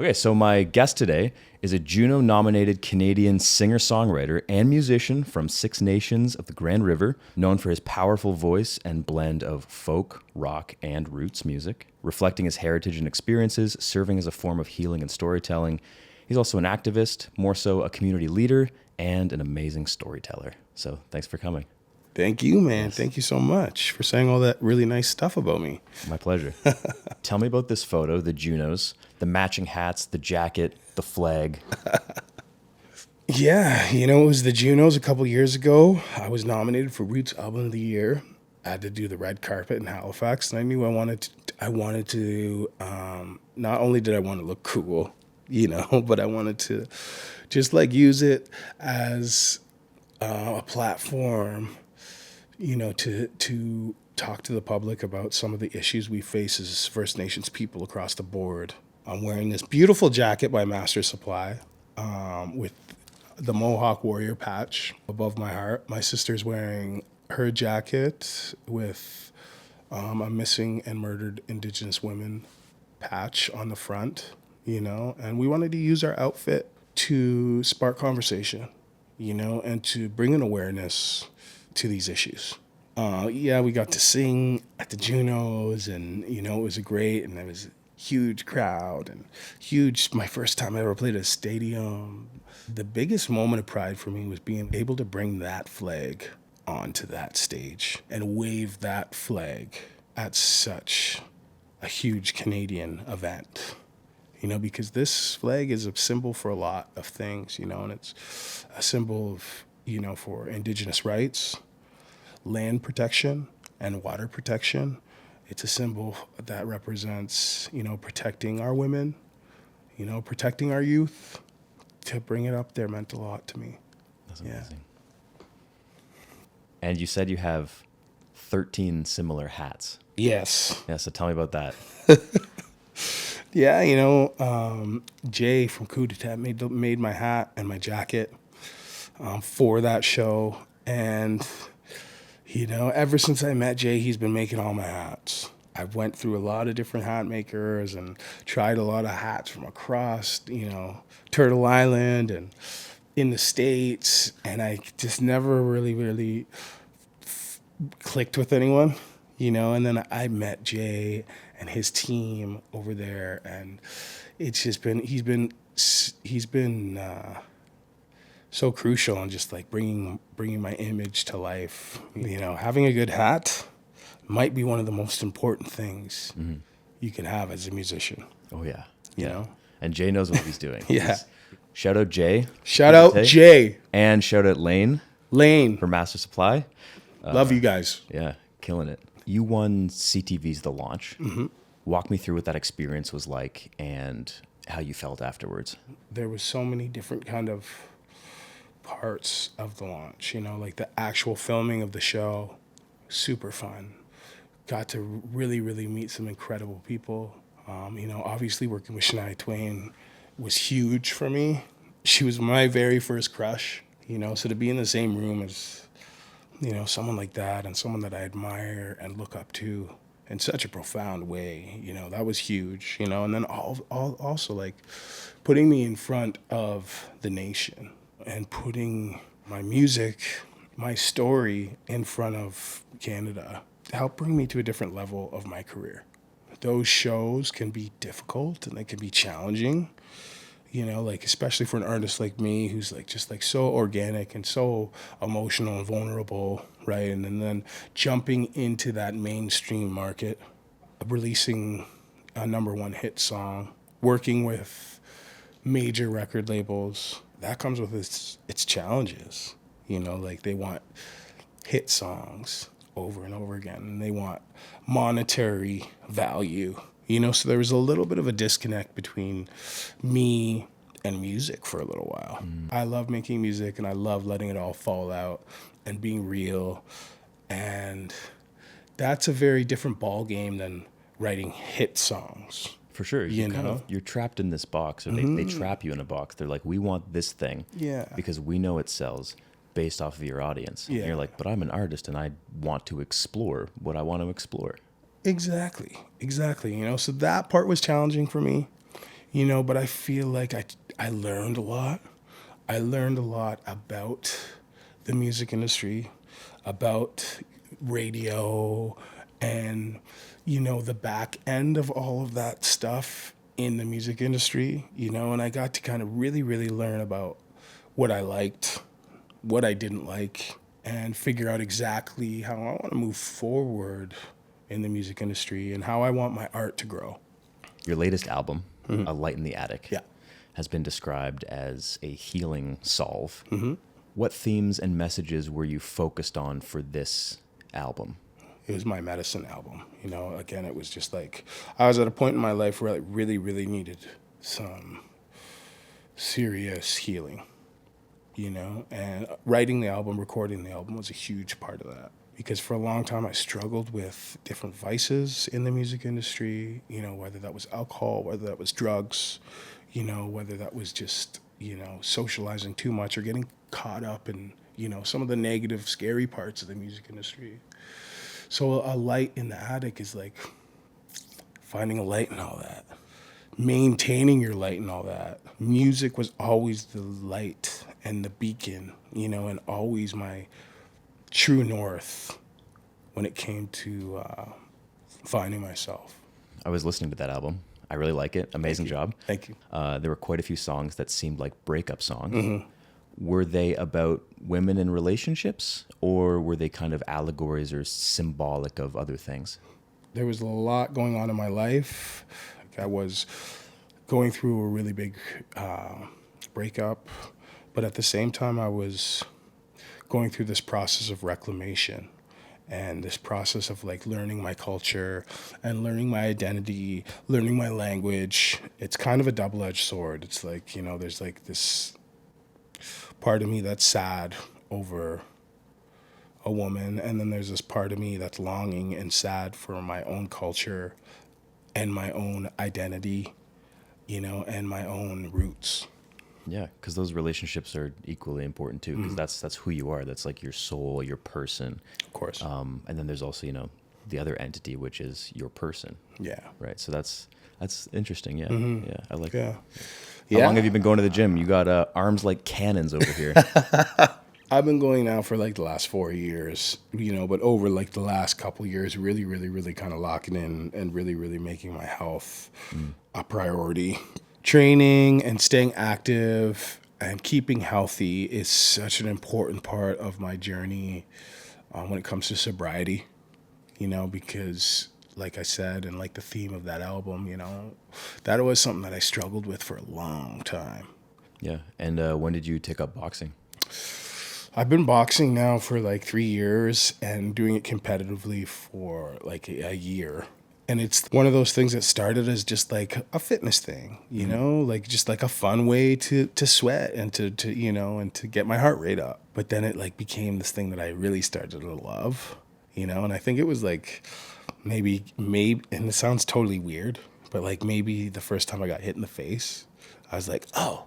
Okay, so my guest today is a Juno-nominated Canadian singer-songwriter and musician from Six Nations of the Grand River, known for his powerful voice and blend of folk, rock, and roots music, reflecting his heritage and experiences, serving as a form of healing and storytelling. He's also an activist, more so a community leader, and an amazing storyteller. So thanks for coming. Thank you, man. Thank you so much for saying all that really nice stuff about me. My pleasure. Tell me about this photo, the Junos, the matching hats, the jacket, the flag. Yeah, it was the Junos a couple years ago. I was nominated for Roots Album of the Year. I had to do the red carpet in Halifax, and I knew I wanted to. Not only did I want to look cool, but I wanted to just use it as a platform, to talk to the public about some of the issues we face as First Nations people across the board. I'm wearing this beautiful jacket by Master Supply with the Mohawk warrior patch above my heart. My sister's wearing her jacket with a missing and murdered Indigenous women patch on the front, and we wanted to use our outfit to spark conversation, and to bring an awareness to these issues. We got to sing at the Junos, and it was great, and there was a huge crowd and my first time I ever played at a stadium. The biggest moment of pride for me was being able to bring that flag onto that stage and wave that flag at such a huge Canadian event. Because this flag is a symbol for a lot of things, and it's a symbol of, for Indigenous rights, land protection, and water protection. It's a symbol that represents, protecting our women, protecting our youth. To bring it up there meant a lot to me. That's amazing. And you said you have 13 similar hats. Yes. Yeah, so tell me about that. Yeah, Jay from Coup d'etat made my hat and my jacket for that show. And, ever since I met Jay, he's been making all my hats. I've went through a lot of different hat makers and tried a lot of hats from across, Turtle Island and in the States. And I just never really clicked with anyone, and then I met Jay and his team over there, and it's just been he's been so crucial in just bringing my image to life. Having a good hat might be one of the most important things you can have as a musician. Oh yeah, you know, and Jay knows what he's doing. Yeah. Shout out Jay. Shout out Jay. And shout out Lane for Master Supply. Love you guys. Yeah, killing it. You won CTV's The Launch. Mm-hmm. Walk me through what that experience was like and how you felt afterwards. There was so many different kind of parts of the launch, the actual filming of the show, super fun. Got to really meet some incredible people. Obviously working with Shania Twain was huge for me. She was my very first crush, so to be in the same room as, someone like that and someone that I admire and look up to in such a profound way, that was huge, and then also putting me in front of the nation and putting my music, my story in front of Canada helped bring me to a different level of my career. Those shows can be difficult and they can be challenging, especially for an artist like me who's just so organic and so emotional and vulnerable, right? And then jumping into that mainstream market, releasing a #1 hit song, working with major record labels, that comes with its challenges. They want hit songs over and over again, and they want monetary value, so there was a little bit of a disconnect between me and music for a little while. I love making music and I love letting it all fall out and being real, and that's a very different ball game than writing hit songs. For sure. You're trapped in this box, or they trap you in a box. They're like, we want this thing because we know it sells based off of your audience. Yeah. And you're like, but I'm an artist and I want to explore what I want to explore. Exactly. So that part was challenging for me. But I feel like I learned a lot. I learned a lot about the music industry, about radio, and, the back end of all of that stuff in the music industry, and I got to kind of really, really learn about what I liked, what I didn't like, and figure out exactly how I want to move forward in the music industry and how I want my art to grow. Your latest album, A Light in the Attic, Yeah. has been described as a healing solve. What themes and messages were you focused on for this album? It was my medicine album. Again, it was just like I was at a point in my life where I really, really needed some serious healing, and writing the album, recording the album was a huge part of that. Because for a long time, I struggled with different vices in the music industry, whether that was alcohol, whether that was drugs, whether that was just, socializing too much or getting caught up in, some of the negative, scary parts of the music industry. So a light in the attic is like finding a light in all that, maintaining your light and all that. Music was always the light and the beacon, and always my true north when it came to finding myself. I was listening to that album. I really like it. Amazing job. Thank you. There were quite a few songs that seemed like breakup songs. Were they about women in relationships, or were they kind of allegories or symbolic of other things? There was a lot going on in my life. I was going through a really big breakup, but at the same time, I was going through this process of reclamation and this process of like learning my culture and learning my identity, learning my language. It's kind of a double-edged sword. It's like, there's like this part of me that's sad over a woman, and then there's this part of me that's longing and sad for my own culture and my own identity, and my own roots. Yeah, because those relationships are equally important too, because that's who you are. That's like your soul, your person. Of course. And then there's also, the other entity, which is your person. Yeah. Right. So that's interesting. Yeah. Yeah. I like Yeah. How long have you been going to the gym? You got arms like cannons over here. I've been going now for like the last 4 years, but over like the last couple of years, really, really, really kind of locking in and really, really making my health a priority. Training and staying active and keeping healthy is such an important part of my journey when it comes to sobriety, because like I said, and like the theme of that album, that was something that I struggled with for a long time. Yeah. And when did you take up boxing? I've been boxing now for like 3 years and doing it competitively for like a year. And it's one of those things that started as just like a fitness thing, like just like a fun way to sweat and to and to get my heart rate up. But then it like became this thing that I really started to love, and I think it was like maybe, and it sounds totally weird, but like maybe the first time I got hit in the face, I was like, oh,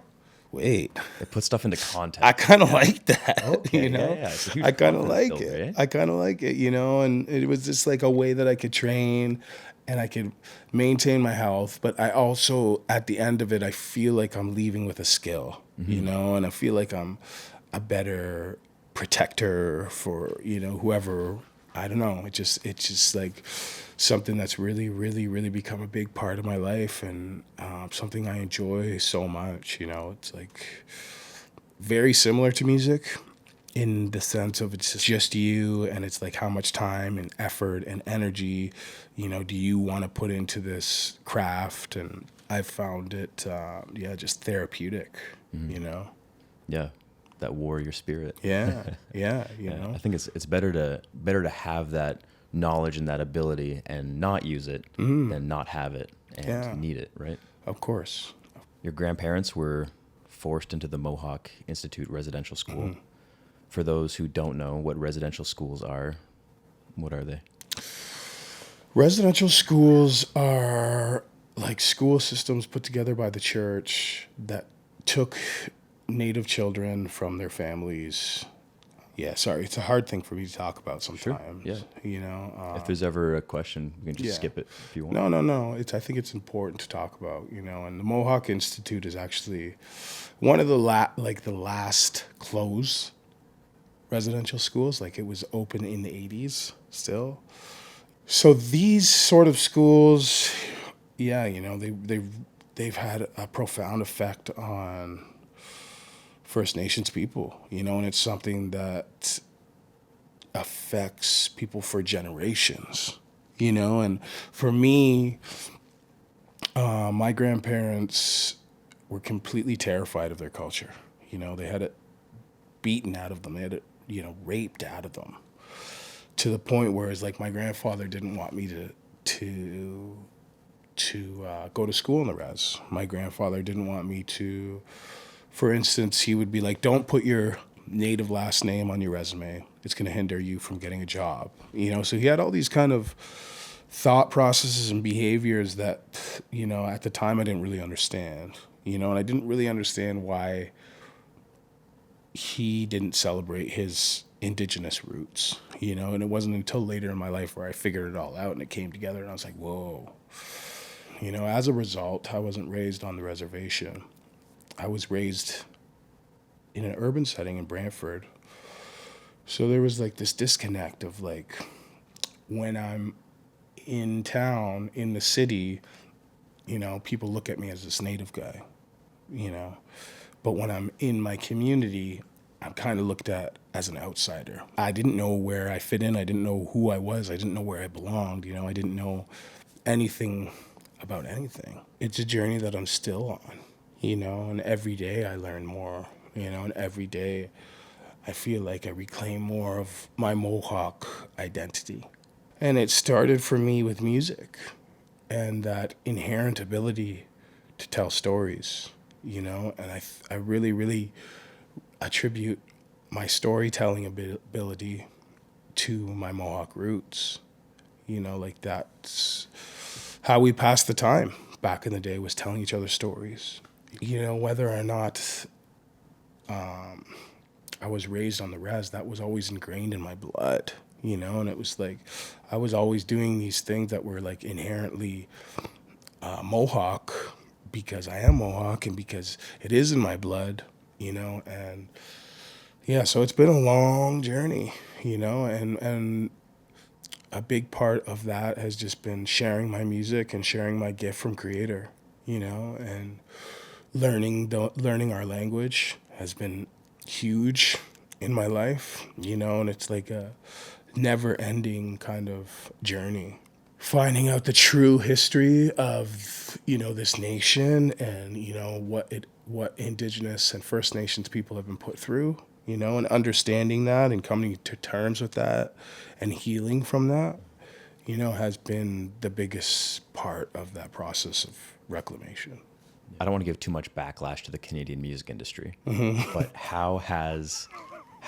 wait. It puts stuff into context. I kind of like that, Okay, yeah. It's a huge I kind of confidence like builder, it. eh? I kind of like it, and it was just like a way that I could train and I could maintain my health. But I also, at the end of it, I feel like I'm leaving with a skill, and I feel like I'm a better protector for, whoever. I don't know. It's just like something that's really, really, really become a big part of my life, and something I enjoy so much. It's like very similar to music in the sense of it's just you, and it's like how much time and effort and energy, do you want to put into this craft? And I've found it, just therapeutic, Yeah. That warrior spirit. Yeah, I think it's better to have that knowledge and that ability and not use it than not have it and need it, right? Of course. Your grandparents were forced into the Mohawk Institute residential school. For those who don't know what residential schools are, what are they? Residential schools are like school systems put together by the church that took Native children from their families Yeah, sorry, it's a hard thing for me to talk about Sure. sometimes. Yeah. You know, If there's ever a question, we can just yeah. skip it if you want. No. I think it's important to talk about. You know, and the Mohawk Institute is actually one of the the last closed residential schools. Like it was open in the '80s still. So these sort of schools, yeah, you know, they've had a profound effect on First Nations people. You know, and it's something that affects people for generations. You know, and for me, my grandparents were completely terrified of their culture. You know, they had it beaten out of them. They had it, you know, raped out of them to the point where it's like my grandfather didn't want me to go to school in the res. My grandfather didn't want me to, for instance, he would be like, don't put your native last name on your resume. It's going to hinder you from getting a job. You know, so he had all these kind of thought processes and behaviors that, you know, at the time I didn't really understand. You know, and I didn't really understand why he didn't celebrate his indigenous roots, you know, and it wasn't until later in my life where I figured it all out and it came together and I was like, whoa. You know, as a result, I wasn't raised on the reservation. I was raised in an urban setting in Brantford. So there was like this disconnect of like when I'm in town, in the city, you know, people look at me as this native guy, you know. But when I'm in my community, I'm kind of looked at as an outsider. I didn't know where I fit in. I didn't know who I was. I didn't know where I belonged. You know, I didn't know anything about anything. It's a journey that I'm still on, you know, and every day I learn more, you know, and every day I feel like I reclaim more of my Mohawk identity. And it started for me with music and that inherent ability to tell stories, you know, and I really, really attribute my storytelling ability to my Mohawk roots. You know, like that's how we passed the time back in the day, was telling each other stories. You know, whether or not I was raised on the res, that was always ingrained in my blood, you know, and it was like I was always doing these things that were like inherently Mohawk because I am Mohawk and because it is in my blood, you know, and yeah, so it's been a long journey, you know, and a big part of that has just been sharing my music and sharing my gift from creator, you know, and learning our language has been huge in my life, you know, and it's like a never ending kind of journey. Finding out the true history of, you know, this nation and, you know, what indigenous and First Nations people have been put through, you know, and understanding that and coming to terms with that and healing from that, you know, has been the biggest part of that process of reclamation. I don't want to give too much backlash to the Canadian music industry, but how has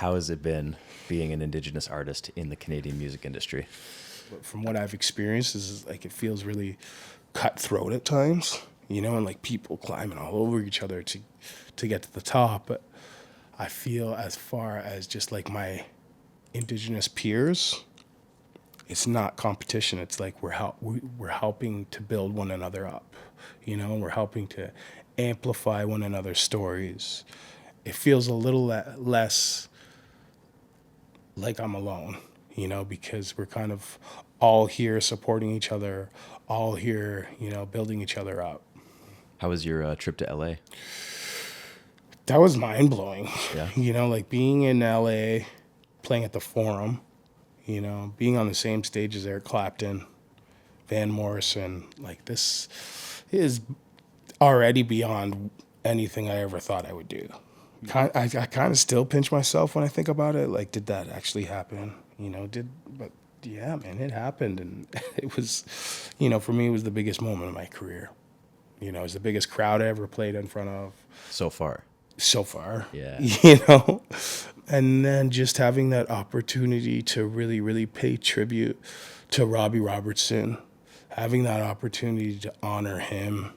it been being an Indigenous artist in the Canadian music industry? But from what I've experienced is like it feels really cutthroat at times, you know, and like people climbing all over each other to get to the top. But I feel as far as just like my Indigenous peers, it's not competition. It's like we're helping to build one another up, you know, we're helping to amplify one another's stories. It feels a little less like I'm alone, you know, because we're kind of all here supporting each other, all here, you know, building each other up. How was your trip to LA? That was mind blowing. Yeah. You know, like being in LA, playing at the Forum, you know, being on the same stage as Eric Clapton, Van Morrison, like this is already beyond anything I ever thought I would do. I kind of still pinch myself when I think about it. Like, did that actually happen? You know, but yeah, man, it happened. And it was, you know, for me, it was the biggest moment of my career. You know, it was the biggest crowd I ever played in front of So far. so far. Yeah. You know, and then just having that opportunity to really, really pay tribute to Robbie Robertson, having that opportunity to honor him,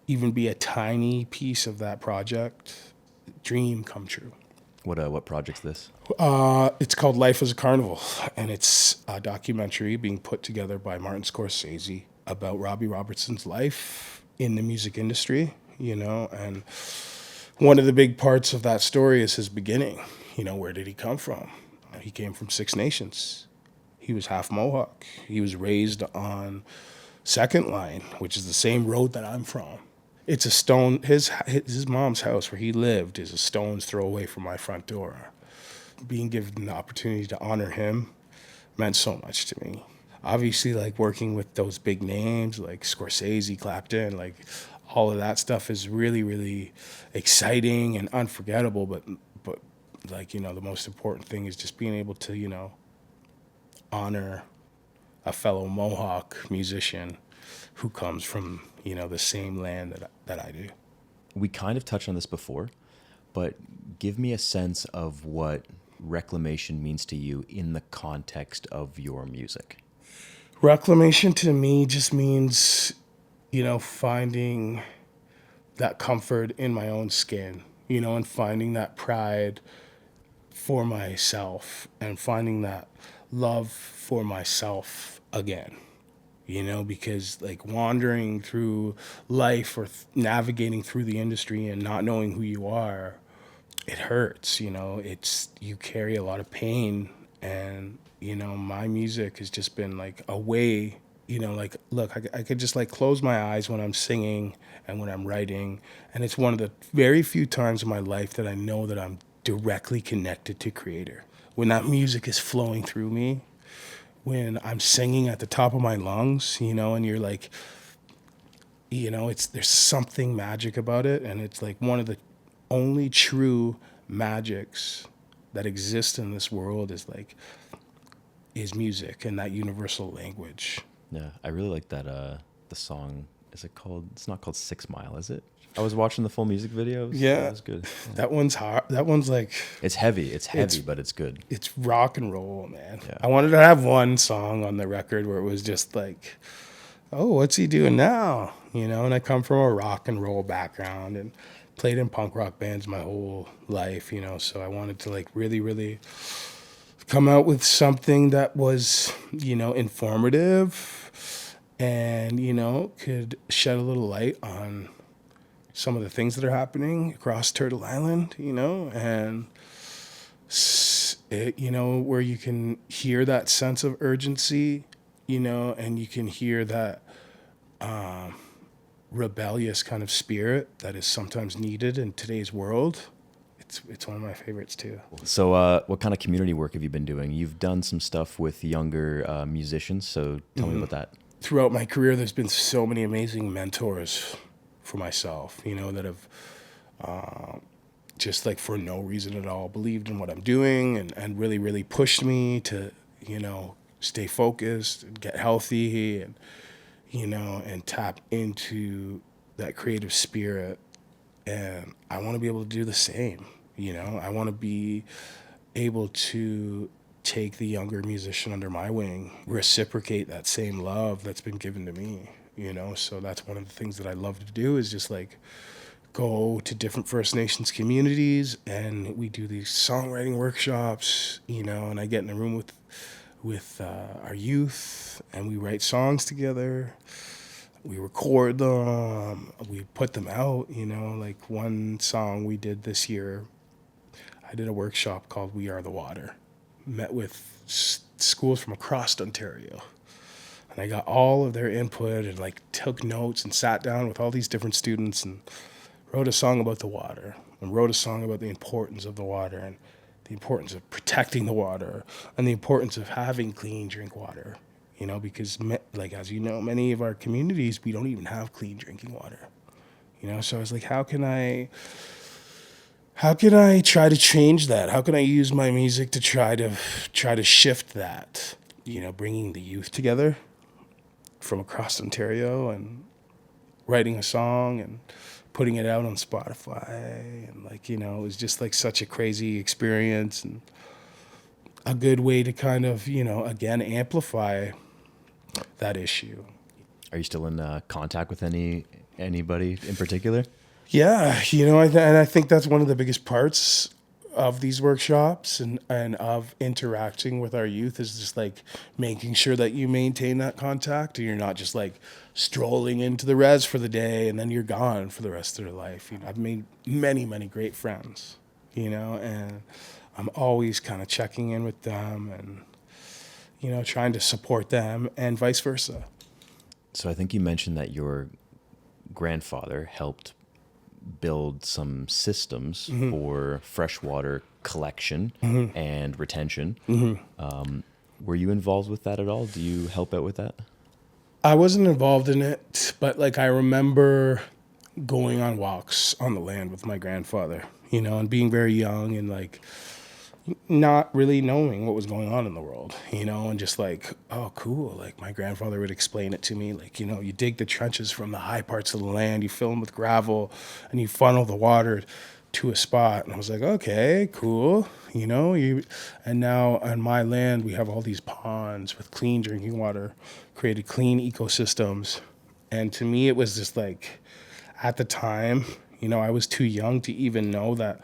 even be a tiny piece of that project, dream come true. What project's this? It's called Life as a Carnival, and it's a documentary being put together by Martin Scorsese about Robbie Robertson's life in the music industry, and one of the big parts of that story is his beginning. Where did he come from? He came from Six Nations. He was half Mohawk. He was raised on Second Line, which is the same road that I'm from. It's a stone, his mom's house where he lived is a stone's throw away from my front door. Being given the opportunity to honor him meant so much to me. Obviously, like working with those big names like Scorsese, Clapton, like all of that stuff is really, really exciting and unforgettable. But like, the most important thing is just being able to, honor a fellow Mohawk musician who comes from, the same land that I do. We kind of touched on this before, but give me a sense of what reclamation means to you in the context of your music. Reclamation to me just means, finding that comfort in my own skin, and finding that pride for myself and finding that love for myself again. Because like wandering through life or navigating through the industry and not knowing who you are, it hurts, you carry a lot of pain. And, my music has just been like a way, like, look, I could just like close my eyes when I'm singing and when I'm writing. And it's one of the very few times in my life that I know that I'm directly connected to Creator. When that music is flowing through me, when I'm singing at the top of my lungs, and you're like, there's something magic about it. And it's like one of the only true magics that exist in this world is music and that universal language. Yeah, I really like that. The song, is it called? It's not called 6 Mile, is it? I was watching the full music video. Yeah, it was good. Yeah. That one's hard. That one's like it's heavy. It's heavy, but it's good. It's rock and roll, man. Yeah. I wanted to have one song on the record where it was just like, oh, what's he doing now? And I come from a rock and roll background and played in punk rock bands my whole life, so I wanted to like really, really come out with something that was, informative and, could shed a little light on some of the things that are happening across Turtle Island, and where you can hear that sense of urgency, and you can hear that rebellious kind of spirit that is sometimes needed in today's world. It's one of my favorites too. So what kind of community work have you been doing? You've done some stuff with younger musicians, so tell me about that. Throughout my career, there's been so many amazing mentors for myself, that have just like for no reason at all believed in what I'm doing and really, really pushed me to, stay focused and get healthy and, and tap into that creative spirit. And I want to be able to do the same, I want to be able to take the younger musician under my wing, reciprocate that same love that's been given to me. So that's one of the things that I love to do is just like go to different First Nations communities and we do these songwriting workshops, and I get in a room with our youth and we write songs together. We record them, we put them out, like one song we did this year, I did a workshop called We Are the Water. Met with schools from across Ontario. And I got all of their input and like took notes and sat down with all these different students and wrote a song about the water and wrote a song about the importance of the water and the importance of protecting the water and the importance of having clean drink water, because like, as you know, many of our communities, we don't even have clean drinking water, So I was like, how can I try to change that? How can I use my music to try to shift that, bringing the youth together from across Ontario and writing a song and putting it out on Spotify. And like, it was just like such a crazy experience and a good way to kind of, again, amplify that issue. Are you still in contact with anybody in particular? Yeah, and I think that's one of the biggest parts of these workshops and of interacting with our youth is just like making sure that you maintain that contact and you're not just like strolling into the res for the day and then you're gone for the rest of their life. You know, I've made many, many great friends, you know, and I'm always kind of checking in with them and, you know, trying to support them and vice versa. So I think you mentioned that your grandfather helped build some systems for freshwater collection and retention. Were you involved with that at all? Do you help out with that? I wasn't involved in it, but like I remember going on walks on the land with my grandfather, you know, and being very young and like not really knowing what was going on in the world, you know, and just like, oh, cool. Like my grandfather would explain it to me, like, you know, you dig the trenches from the high parts of the land, you fill them with gravel, and you funnel the water to a spot. And I was like, okay, cool. You know, and now on my land, we have all these ponds with clean drinking water, created clean ecosystems. And to me, it was just like, at the time, you know, I was too young to even know that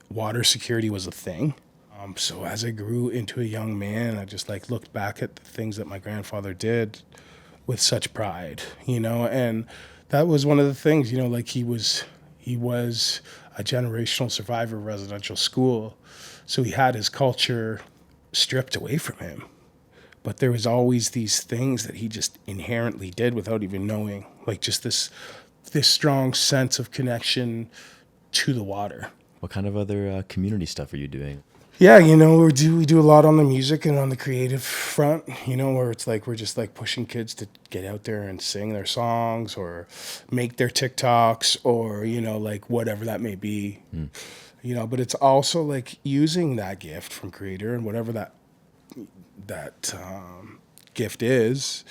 water security was a thing. So as I grew into a young man, I just like looked back at the things that my grandfather did with such pride, you know, and that was one of the things, you know, like he was a generational survivor of residential school. So he had his culture stripped away from him. But there was always these things that he just inherently did without even knowing, like just this strong sense of connection to the water. What kind of other community stuff are you doing? Yeah, you know, we do a lot on the music and on the creative front, you know, where it's like we're just like pushing kids to get out there and sing their songs or make their TikToks or, you know, like whatever that may be. You know, but it's also like using that gift from creator and whatever that gift is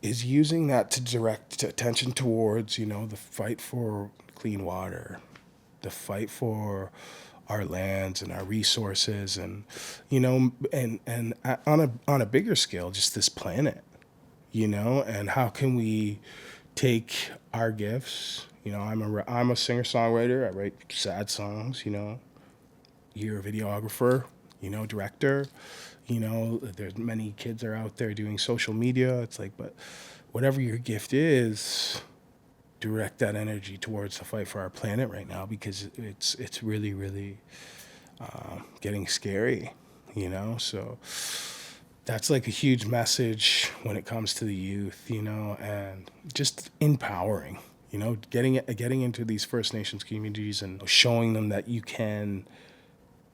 using that to direct attention towards, you know, the fight for clean water, the fight for our lands and our resources, and you know, and on a bigger scale, just this planet, you know, and how can we take our gifts? You know, I'm a singer songwriter. I write sad songs. You know, you're a videographer. You know, director. You know, there's many kids are out there doing social media. It's like, but whatever your gift is, direct that energy towards the fight for our planet right now because it's really really getting scary, you know. So that's like a huge message when it comes to the youth, you know, and just empowering, you know, getting into these First Nations communities and showing them that you can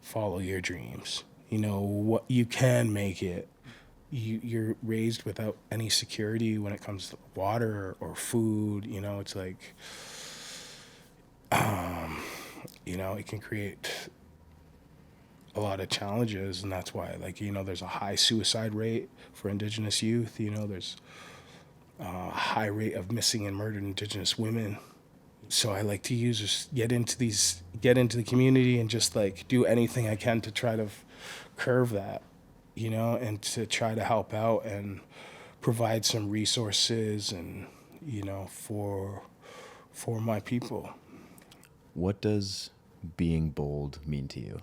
follow your dreams, you know, what you can make it. You're raised without any security when it comes to water or food, you know. It's like you know, it can create a lot of challenges, and that's why, like, you know, there's a high suicide rate for Indigenous youth. You know, there's a high rate of missing and murdered Indigenous women. So I like to get into the community and just like do anything I can to try to curve that, you know, and to try to help out and provide some resources and, you know, for my people. What does being bold mean to you?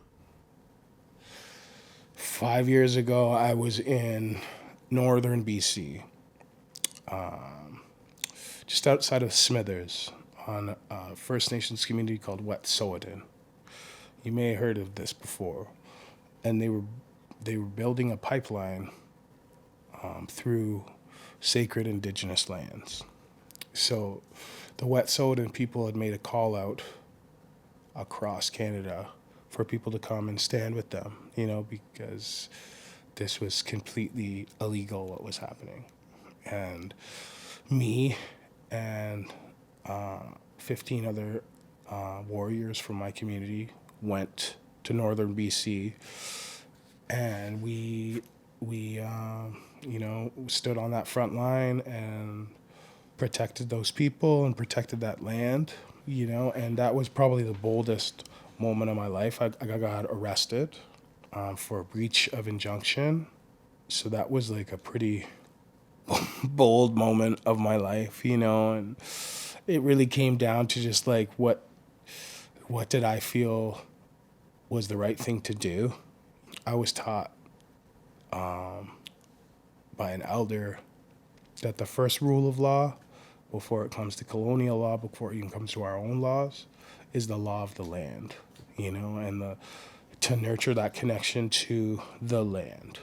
5 years ago, I was in northern BC, just outside of Smithers, on a First Nations community called Wet'suwet'en. You may have heard of this before. And they were building a pipeline through sacred Indigenous lands. So the Wet'suwet'en people had made a call out across Canada for people to come and stand with them, you know, because this was completely illegal what was happening. And me and 15 other warriors from my community went to northern BC, and we you know, stood on that front line and protected those people and protected that land, you know. And that was probably the boldest moment of my life. I got arrested for a breach of injunction, so that was like a pretty bold moment of my life, you know. And it really came down to just like what did I feel was the right thing to do. I was taught by an elder that the first rule of law, before it comes to colonial law, before it even comes to our own laws, is the law of the land, and to nurture that connection to the land,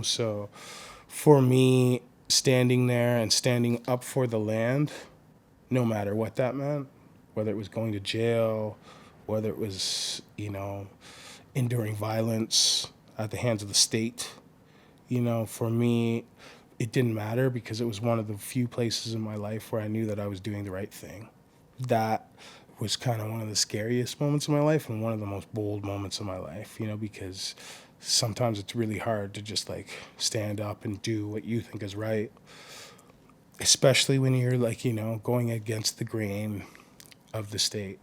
So for me, standing there and standing up for the land, no matter what that meant, whether it was going to jail, whether it was, enduring violence at the hands of the state, for me, it didn't matter because it was one of the few places in my life where I knew that I was doing the right thing. That was kind of one of the scariest moments of my life and one of the most bold moments of my life, because sometimes it's really hard to just like stand up and do what you think is right, especially when you're like, going against the grain of the state.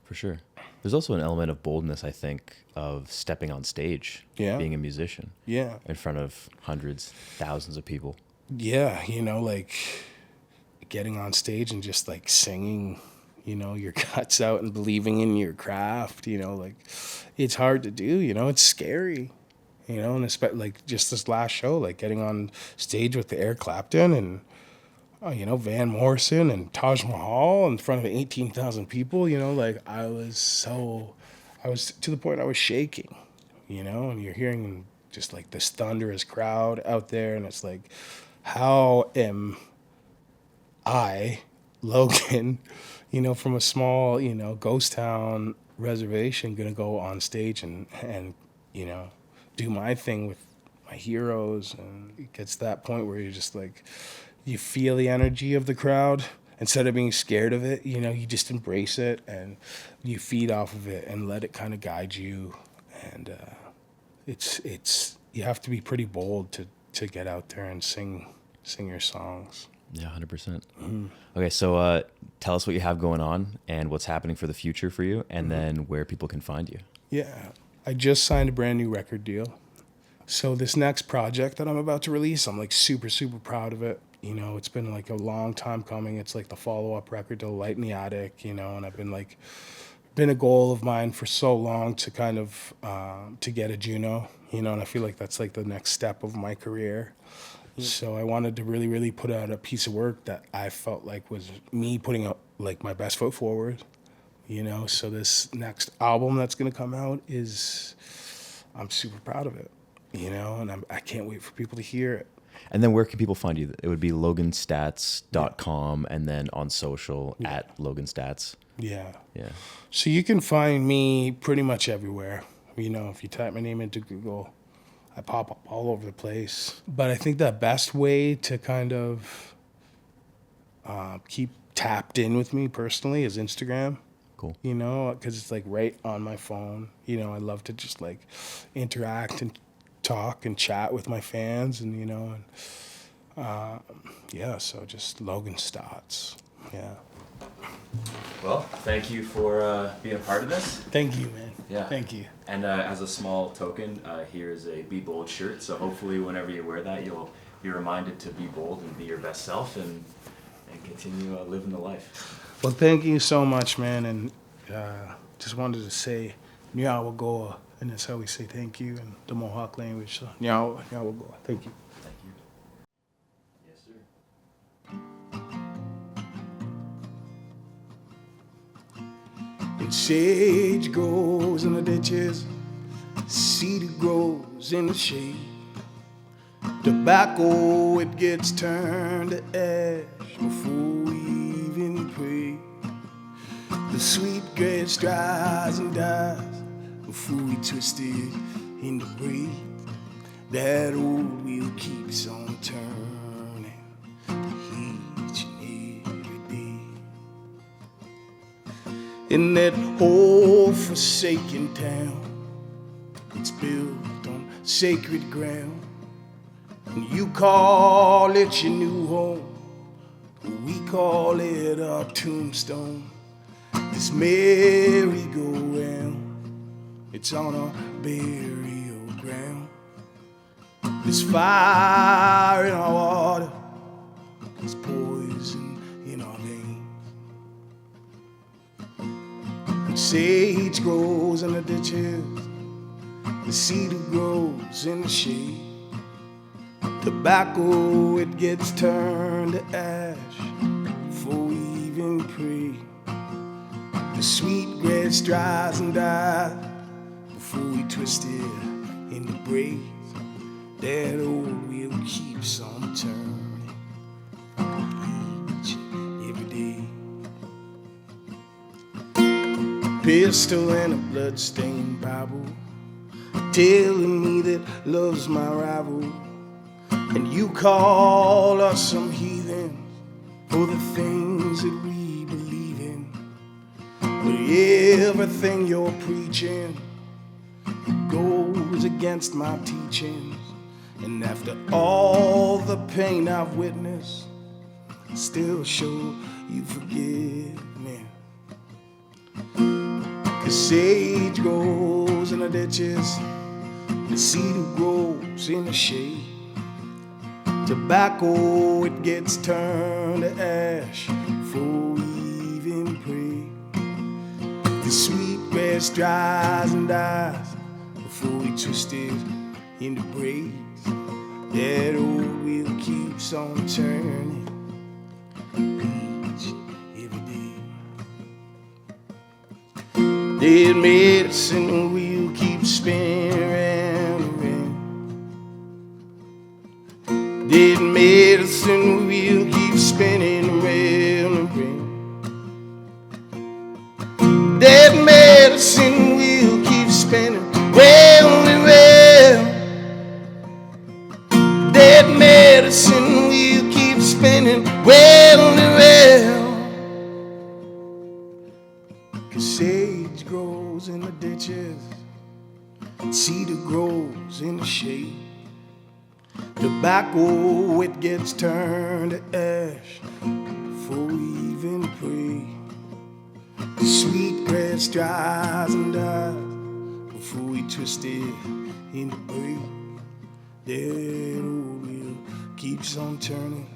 For sure. There's also an element of boldness, I think, of stepping on stage, being a musician, in front of hundreds, thousands of people. Yeah, like getting on stage and just like singing, your guts out and believing in your craft, like it's hard to do, it's scary, and especially like just this last show, like getting on stage with the Eric Clapton and Van Morrison and Taj Mahal in front of 18,000 people, like I was to the point I was shaking, and you're hearing just like this thunderous crowd out there. And it's like, how am I, Logan, from a small, ghost town reservation going to go on stage and, do my thing with my heroes? And it gets to that point where you're just like, you feel the energy of the crowd. Instead of being scared of it, you just embrace it and you feed off of it and let it kind of guide you. And it's you have to be pretty bold to get out there and sing your songs. Yeah, 100%. Mm-hmm. Okay, so tell us what you have going on and what's happening for the future for you, and then where people can find you. Yeah, I just signed a brand new record deal. So this next project that I'm about to release, I'm like super, super proud of it. It's been like a long time coming. It's like the follow-up record to Light in the Attic, and I've been a goal of mine for so long to kind of, to get a Juno, and I feel like that's like the next step of my career. So I wanted to really, really put out a piece of work that I felt like was me putting out like my best foot forward, So this next album that's going to come out I'm super proud of it, and I can't wait for people to hear it. And then where can people find you? It would be loganstats.com and then on social at Logan Staats. Yeah. Yeah. So you can find me pretty much everywhere. If you type my name into Google, I pop up all over the place. But I think the best way to kind of keep tapped in with me personally is Instagram. Cool. Because it's like right on my phone. I love to just like interact and talk and chat with my fans, and so just Logan Staats. Yeah. Well, thank you for being a part of this. Thank you, man. Yeah. Thank you. And as a small token, here's a Be Bold shirt. So hopefully whenever you wear that, you'll be reminded to be bold and be your best self and continue living the life. Well, thank you so much, man. And just wanted to say, Nyawagoa. And that's how we say thank you in the Mohawk language. So, Nyawagoa. Thank you. Thank you. Yes, sir. And sage grows in the ditches, cedar grows in the shade. Tobacco, it gets turned to ash before we even pray. The sweet grass dries and dies before we twist it into bread. That old wheel keeps on turning each and every day. In that old forsaken town, it's built on sacred ground. And you call it your new home, we call it our tombstone. This merry-go-round, it's on our burial ground. There's fire in our water, there's poison in our veins. And Sage grows in the ditches, the cedar grows in the shade. Tobacco, it gets turned to ash before we even pray. The sweet grass dries and dies before we twist it into braids. That old wheel keeps on turning each and every day. Pistol and a bloodstained Bible telling me that love's my rival. And you call us some heathens for the things that we believe in. But everything you're preaching goes against my teachings. And after all the pain I've witnessed, I still show you forgive me. 'Cause sage grows in the ditches, the cedar grows in the shade. Tobacco, it gets turned to ash before we even pray. The sweet grass dries and dies before we twist it into braids. That old wheel keeps on turning each every day. That medicine wheel keeps spinning round and round. That medicine wheel keeps spinning round and round. That medicine wheel keeps spinning round and round. That medicine wheel keeps spinning round and round. 'Cause sage grows in the ditches, cedar grows in the shade. Tobacco, it gets turned to ash before we even pray. The sweet grass dries and dies before we twist it into braids. That old wheel keeps on turning.